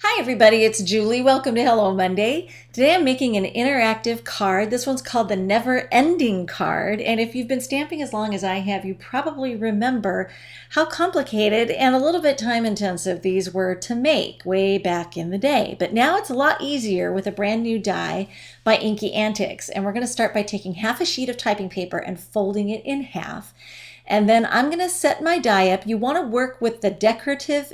Hi everybody, it's Julie. Welcome to Hello Monday. Today I'm making an interactive card. This one's called the Never Ending card. And if you've been stamping as long as I have, you probably remember how complicated and a little bit time intensive these were to make way back in the day. But now it's a lot easier with a brand new die by Inky Antics. And we're going to start by taking half a sheet of typing paper and folding it in half. And then I'm going to set my die up. You want to work with the decorative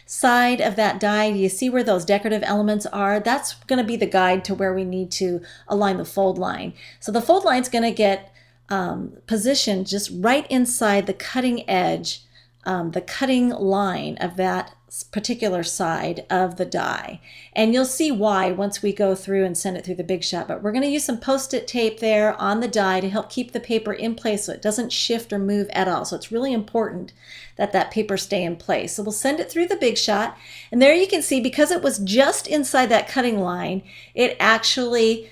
side of that die. Do you see where those decorative elements are? That's going to be the guide to where we need to align the fold line. So the fold line is going to get positioned just right inside the cutting edge, the cutting line of that particular side of the die. And you'll see why once we go through and send it through the Big Shot. But we're going to use some Post-it tape there on the die to help keep the paper in place so it doesn't shift or move at all. So it's really important that that paper stay in place. So we'll send it through the Big Shot. And there you can see, because it was just inside that cutting line, it actually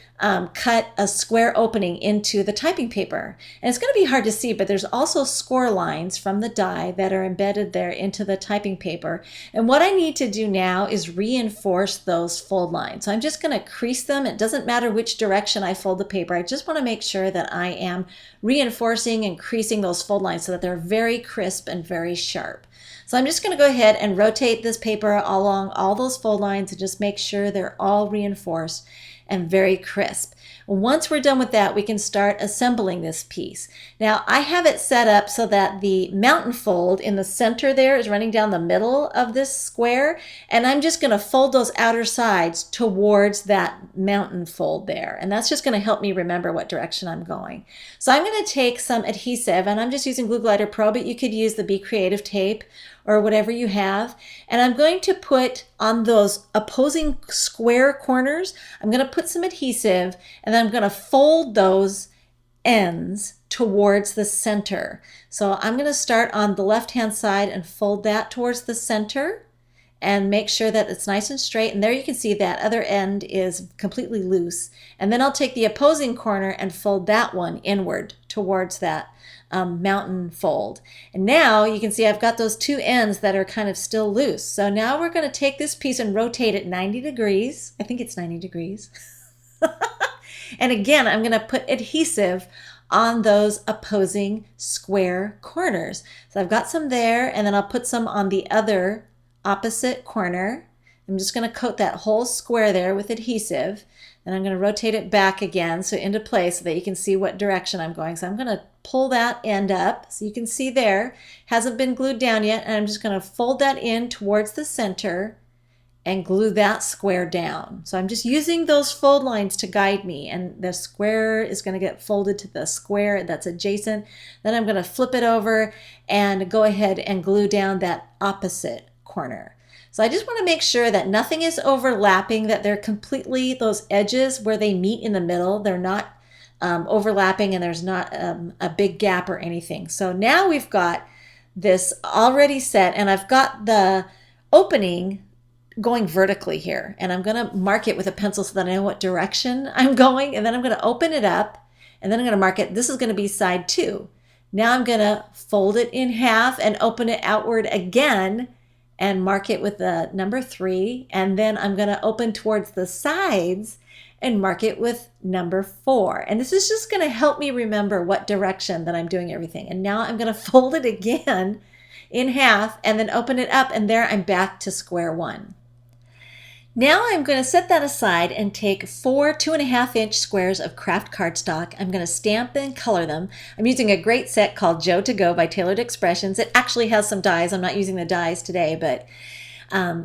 cut a square opening into the typing paper. And it's going to be hard to see, but there's also score lines from the die that are embedded there into the typing paper. And what I need to do now is reinforce those fold lines. So I'm just going to crease them. It doesn't matter which direction I fold the paper. I just want to make sure that I am reinforcing and creasing those fold lines so that they're very crisp and very sharp. So I'm just going to go ahead and rotate this paper along all those fold lines and just make sure they're all reinforced and very crisp. Once we're done with that, we can start assembling this piece. Now I have it set up so that the mountain fold in the center there is running down the middle of this square, and I'm just going to fold those outer sides towards that mountain fold there, and that's just going to help me remember what direction I'm going. So I'm going to take some adhesive, and I'm just using Glue Glider Pro, but you could use the Be Creative tape or whatever you have. And I'm going to put on those opposing square corners, I'm going to put some adhesive, and then I'm going to fold those ends towards the center. So I'm going to start on the left-hand side and fold that towards the center and make sure that it's nice and straight. And there you can see that other end is completely loose. And then I'll take the opposing corner and fold that one inward towards that mountain fold. And now you can see I've got those two ends that are kind of still loose. So now we're going to take this piece and rotate it 90 degrees. I think it's 90 degrees. And again, I'm going to put adhesive on those opposing square corners. So I've got some there, and then I'll put some on the other opposite corner. I'm just going to coat that whole square there with adhesive, and I'm going to rotate it back again so into place so that you can see what direction I'm going. So I'm going to pull that end up so you can see there hasn't been glued down yet, and I'm just going to fold that in towards the center and glue that square down. So I'm just using those fold lines to guide me, and the square is going to get folded to the square that's adjacent. Then I'm going to flip it over and go ahead and glue down that opposite corner. So I just want to make sure that nothing is overlapping, that they're completely, those edges where they meet in the middle, they're not overlapping, and there's not a big gap or anything. So now we've got this already set, and I've got the opening going vertically here, and I'm going to mark it with a pencil so that I know what direction I'm going, and then I'm going to open it up, and then I'm going to mark it. This is going to be side 2. Now I'm going to fold it in half and open it outward again and mark it with the number 3, and then I'm going to open towards the sides and mark it with number 4. And this is just going to help me remember what direction that I'm doing everything. And now I'm going to fold it again in half and then open it up, and there I'm back to square one. Now I'm going to set that aside and take 4 2.5-inch squares of craft cardstock. I'm going to stamp and color them. I'm using a great set called Joe to Go by Tailored Expressions. It actually has some dies. I'm not using the dies today, but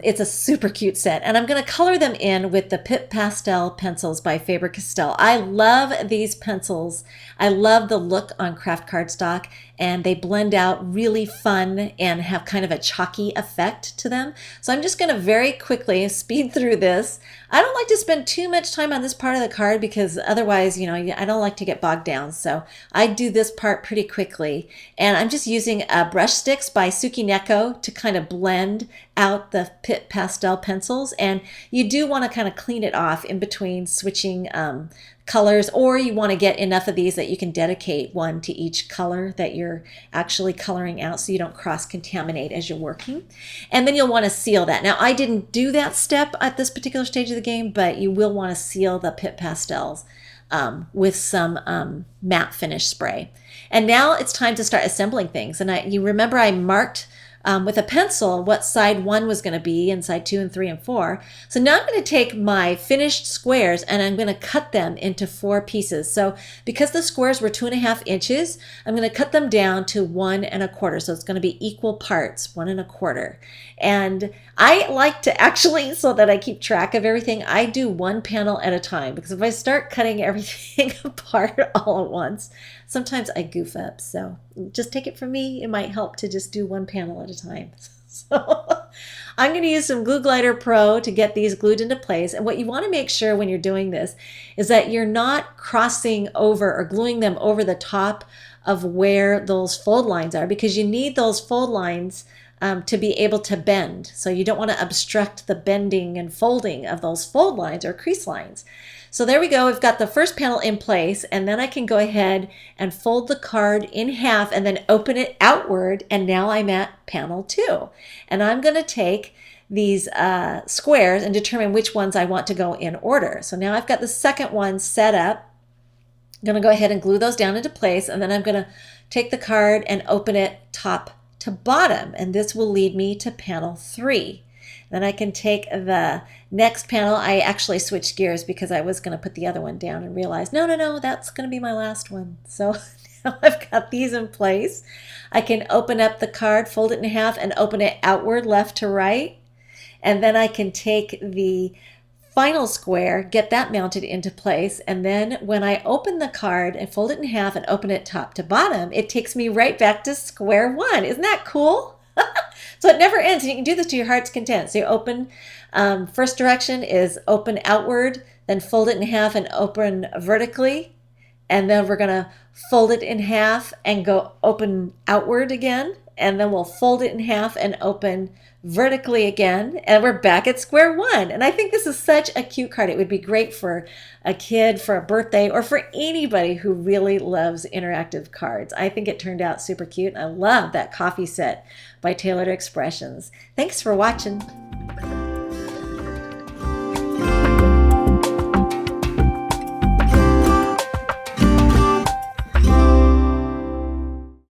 it's a super cute set. And I'm going to color them in with the Pip Pastel pencils by Faber-Castell. I love these pencils. I love the look on craft cardstock, and they blend out really fun and have kind of a chalky effect to them. So I'm just going to very quickly speed through this. I don't like to spend too much time on this part of the card because otherwise, you know, I don't like to get bogged down. So I do this part pretty quickly. And I'm just using brush sticks by Sukineko to kind of blend out the Pip Pastel pencils. And you do want to kind of clean it off in between switching colors, or you want to get enough of these that you can dedicate one to each color that you're actually coloring out so you don't cross-contaminate as you're working. And then you'll want to seal that. Now, I didn't do that step at this particular stage of the game, but you will want to seal the Pit Pastels with some matte finish spray. And now it's time to start assembling things. And you remember I marked with a pencil what side 1 was going to be and side 2 and 3 and 4. So now I'm going to take my finished squares and I'm going to cut them into 4 pieces. So because the squares were 2.5 inches, I'm going to cut them down to 1.25. So it's going to be equal parts, 1.25. And I like to actually, so that I keep track of everything, I do one panel at a time, because if I start cutting everything apart all at once, sometimes I goof up. So just take it from me. It might help to just do one panel at a time. So I'm going to use some Glue Glider Pro to get these glued into place. And what you want to make sure when you're doing this is that you're not crossing over or gluing them over the top of where those fold lines are, because you need those fold lines to be able to bend. So you don't want to obstruct the bending and folding of those fold lines or crease lines. So there we go. We've got the first panel in place, and then I can go ahead and fold the card in half and then open it outward. And now I'm at panel 2. And I'm going to take these squares and determine which ones I want to go in order. So now I've got the second one set up. I'm going to go ahead and glue those down into place, and then I'm going to take the card and open it top to bottom, and this will lead me to panel 3. Then I can take the next panel. I actually switched gears because I was going to put the other one down and realized, no, that's going to be my last one. So now I've got these in place. I can open up the card, fold it in half, and open it outward, left to right. And then I can take the final square, get that mounted into place, and then when I open the card and fold it in half and open it top to bottom, it takes me right back to square 1. Isn't that cool? So it never ends. You can do this to your heart's content. So you open, first direction is open outward, then fold it in half and open vertically. And then we're going to fold it in half and go open outward again. And then we'll fold it in half and open vertically again. And we're back at square 1. And I think this is such a cute card. It would be great for a kid, for a birthday, or for anybody who really loves interactive cards. I think it turned out super cute. I love that coffee set by Tailored Expressions. Thanks for watching.